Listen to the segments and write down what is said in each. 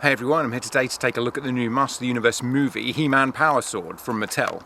Hey everyone, I'm here today to take a look at the new Master of the Universe movie, He-Man Power Sword from Mattel.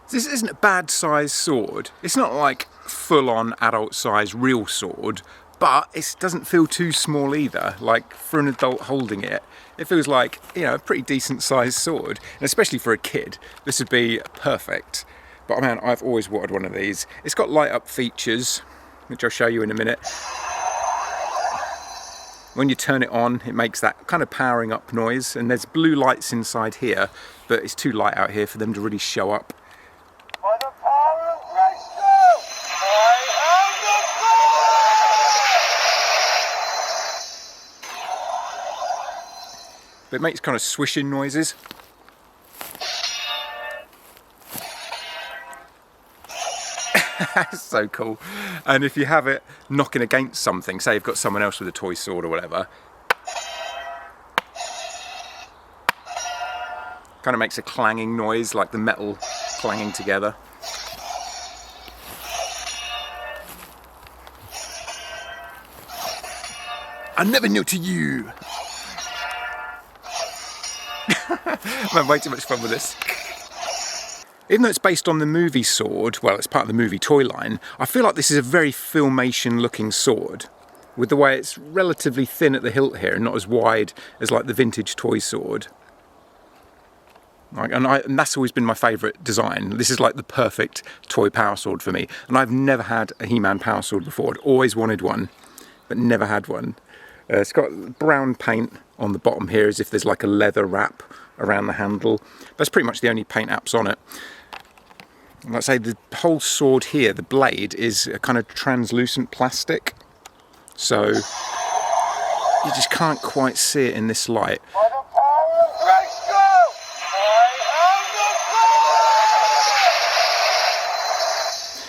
This isn't a bad size sword. It's not like full-on adult size real sword, but it doesn't feel too small either. Like for an adult holding it, it feels like, you know, a pretty decent sized sword. And especially for a kid, this would be perfect. But man, I've always wanted one of these. It's got light up features, which I'll show you in a minute. When you turn it on, it makes that kind of powering up noise, and there's blue lights inside here, but it's too light out here for them to really show up. By the power of Grayskull, I am the But it makes kind of swishing noises. That's so cool. And if you have it knocking against something, say you've got someone else with a toy sword or whatever, kind of makes a clanging noise, like the metal clanging together. I'm never new to you. I'm having way too much fun with this. Even though it's based on the movie sword, well, it's part of the movie toy line, I feel like this is a very Filmation looking sword, with the way it's relatively thin at the hilt here and not as wide as like the vintage toy sword. And that's always been my favourite design. This is like the perfect toy power sword for me. And I've never had a He-Man power sword before. I'd always wanted one, but never had one. It's got brown paint on the bottom here, as if there's like a leather wrap around the handle. That's pretty much the only paint apps on it. And like I say, the whole sword here, the blade, is a kind of translucent plastic. So you just can't quite see it in this light. By the power of Grayskull, I am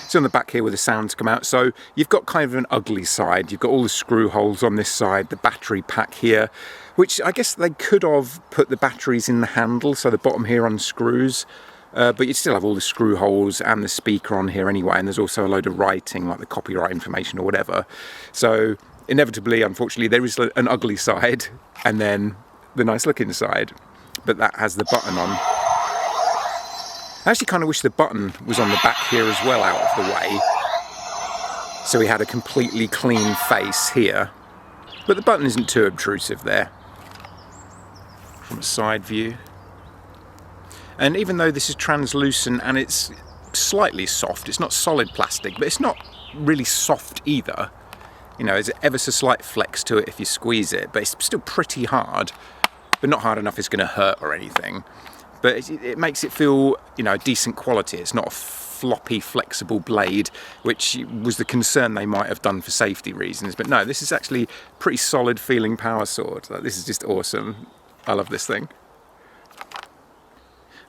the It's on the back here where the sounds come out. So you've got kind of an ugly side. You've got all the screw holes on this side, the battery pack here, which I guess they could have put the batteries in the handle, so the bottom here unscrews. But you still have all the screw holes and the speaker on here anyway, and there's also a load of writing, like the copyright information or whatever. So inevitably, unfortunately, there is an ugly side and then the nice looking side. But that has the button on. I actually kind of wish the button was on the back here as well, out of the way, so we had a completely clean face here. But the button isn't too obtrusive there from a side view. And even though this is translucent and it's slightly soft, it's not solid plastic, but it's not really soft either. You know, there's ever so slight flex to it if you squeeze it, but it's still pretty hard, but not hard enough it's going to hurt or anything. But it makes it feel, you know, decent quality. It's not a floppy, flexible blade, which was the concern they might have done for safety reasons. But no, this is actually pretty solid feeling power sword. Like, this is just awesome. I love this thing.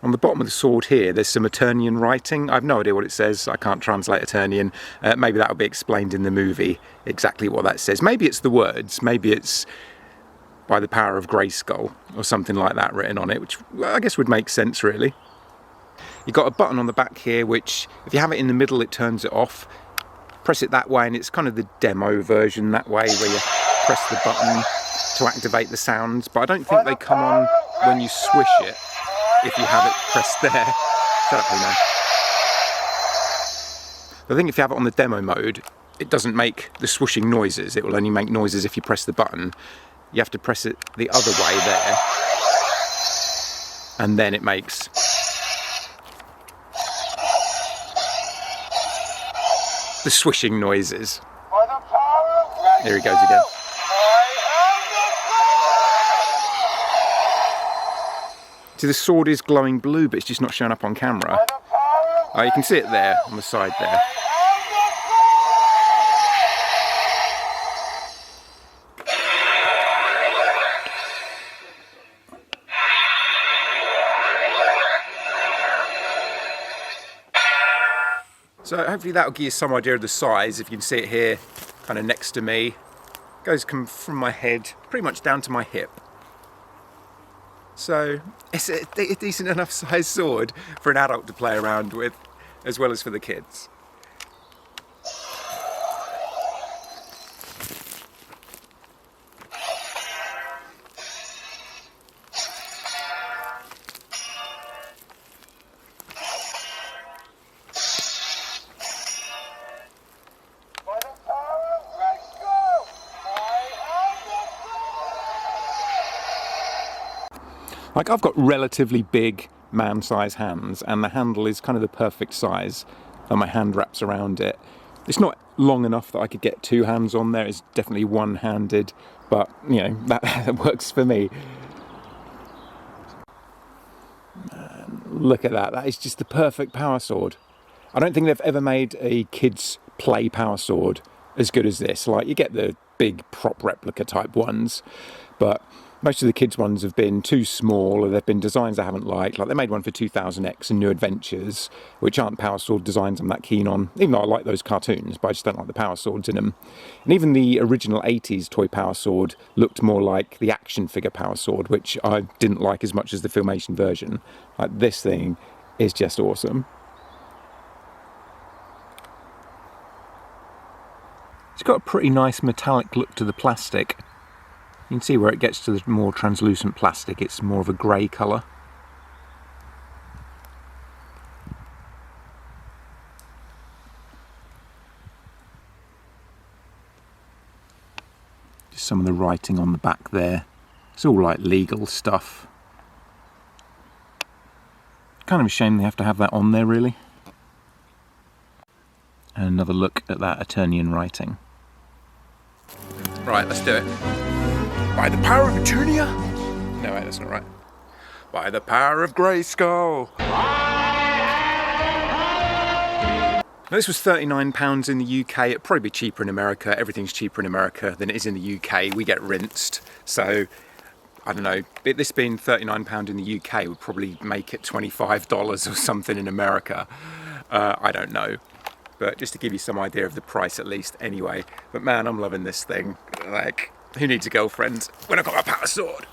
On the bottom of the sword here, there's some Eternian writing. I have no idea what it says. I can't translate Eternian. Maybe that'll be explained in the movie, exactly what that says. Maybe it's the words. Maybe it's by the power of Grayskull or something like that written on it, which I guess would make sense, really. You've got a button on the back here, which if you have it in the middle, it turns it off. Press it that way, and it's kind of the demo version that way, where you press the button to activate the sounds. But I don't think they come on when you swish it, if you have it pressed there. Shut up, Pino. I think if you have it on the demo mode, it doesn't make the swooshing noises. It will only make noises if you press the button. You have to press it the other way there, and then it makes the swishing noises. By the power of Grayskull, There he goes again. See, the sword is glowing blue, but it's just not showing up on camera. Oh, you can see it there, on the side there. So hopefully that'll give you some idea of the size. If you can see it here, kind of next to me. It goes from my head pretty much down to my hip. So it's a decent enough size sword for an adult to play around with, as well as for the kids. By the power of Grayskull, I am the Like, I've got relatively big man-sized hands, and the handle is kind of the perfect size, and my hand wraps around it. It's not long enough that I could get two hands on there. It's definitely one-handed, but you know, that works for me. Man, look at that. That is just the perfect power sword. I don't think they've ever made a kids play power sword as good as this. Like, you get the big prop replica type ones, but most of the kids ones have been too small, or they've been designs I haven't liked. Like, they made one for 2000X and New Adventures, which aren't power sword designs I'm that keen on, even though I like those cartoons, but I just don't like the power swords in them. And even the original 80s toy power sword looked more like the action figure power sword, which I didn't like as much as the Filmation version. Like, this thing is just awesome. It's got a pretty nice metallic look to the plastic. You can see where it gets to the more translucent plastic, it's more of a grey colour. Just some of the writing on the back there. It's all like legal stuff. Kind of a shame they have to have that on there, really. And another look at that Eternian writing. Right, let's do it. By the power of Eternia? No, wait, that's not right. By the power of Grayskull. Now, this was £39 in the UK. It'd probably be cheaper in America. Everything's cheaper in America than it is in the UK. We get rinsed. So, I don't know. This being £39 in the UK would probably make it $25 or something in America. I don't know. But just to give you some idea of the price at least anyway. But man, I'm loving this thing. Like, who needs a girlfriend when I've got my power sword?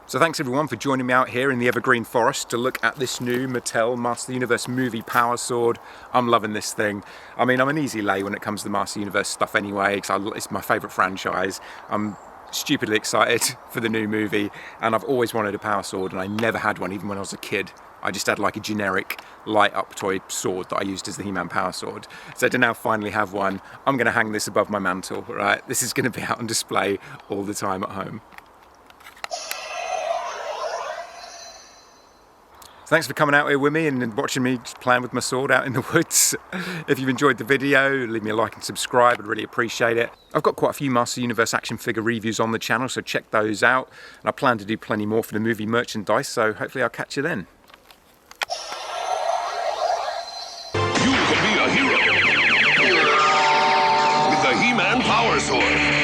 So thanks everyone for joining me out here in the Evergreen Forest to look at this new Mattel Master of the Universe movie power sword. I'm loving this thing. I mean, I'm an easy lay when it comes to the Master of the Universe stuff anyway, because it's my favourite franchise. I'm stupidly excited for the new movie, and I've always wanted a power sword, and I never had one even when I was a kid. I just had like a generic light up toy sword that I used as the He-Man power sword. So to now finally have one, I'm going to hang this above my mantle, right? This is going to be out on display all the time at home. Thanks for coming out here with me and watching me playing with my sword out in the woods. If you've enjoyed the video, leave me a like and subscribe, I'd really appreciate it. I've got quite a few Master of the Universe action figure reviews on the channel, so check those out. And I plan to do plenty more for the movie merchandise, so hopefully I'll catch you then.